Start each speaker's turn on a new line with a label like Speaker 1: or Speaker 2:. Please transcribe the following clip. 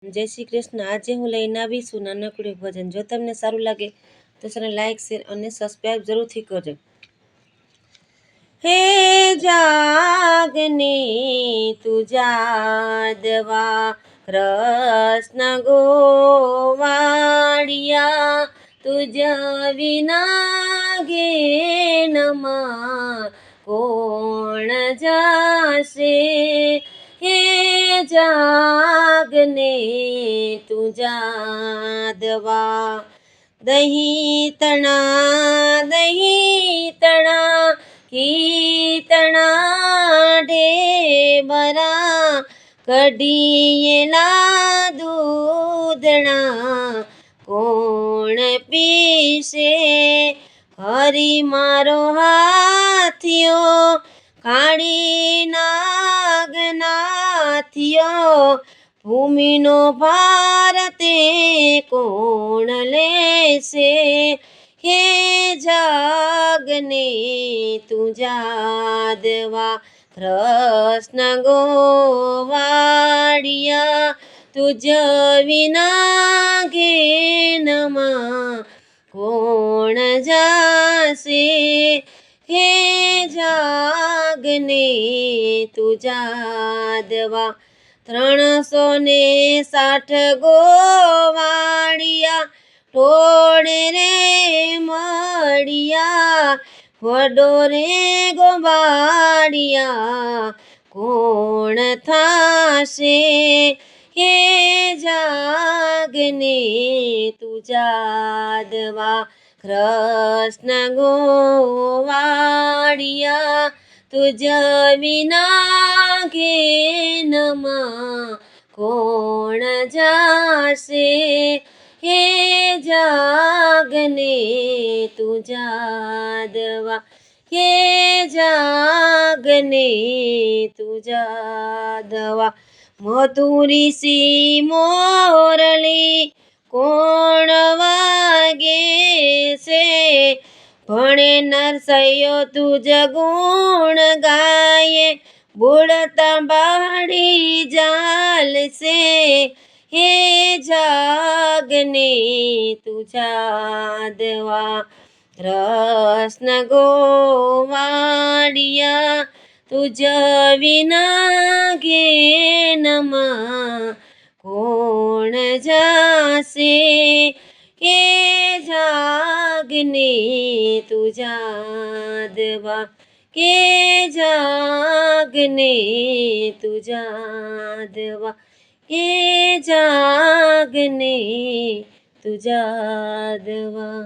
Speaker 1: જય શ્રી કૃષ્ણ। આજે હું લઈને આવી છું નાનકડું ભજન। જો તમને સારું લાગે તો ચેનલ લાઈક શેર અને સબસ્ક્રાઈબ જરૂરથી કરજો। હે જાગને તું જાદવા કૃષ્ણ ગોવાળિયા, તુજ વિના ઘેનમાં કોણ જાશે। હે જાગને તું જાદવા દહીં તણા કીતણા ઢેબરા કઢીયેલા દૂધણા કોણ પીશે। હરી મારો હાથિયો કાળી નાગનાથિયો, ભૂમિનો ભાર તે કોણ લેશે। હે જાગને તું જાદવા કૃષ્ણ ગોવાળિયા, તુજ વિના ઘેનમાં કોણ જાશે। હે જાગને તું જાદવા 360 ગોવાળિયા ટોળે રે મળિયા, વડો રે ગોવાળિયા કોણ થાશે। હે જાગને તું જાદવા કૃષ્ણ ગોવાળિયા, તુજ વિના ઘેનમાં કોણ જાશે। હે જાગને તું જાદવા, હે જાગને તું જાદવા મધુરી સી મોરલી કોણ વાગે છે। ભણે નરસૈયો તુજ ગુણ ગાયે, બોલતા બાળી ચાલશે। હે જાગને તું જાદવા કૃષ્ણ ગોવાળિયા, તુજ વિના ઘેનમાં કોણ જાશે। હે જાગને તું જાદવા, હે જાગને તું જાદવા, હે જાગને તું જાદવા।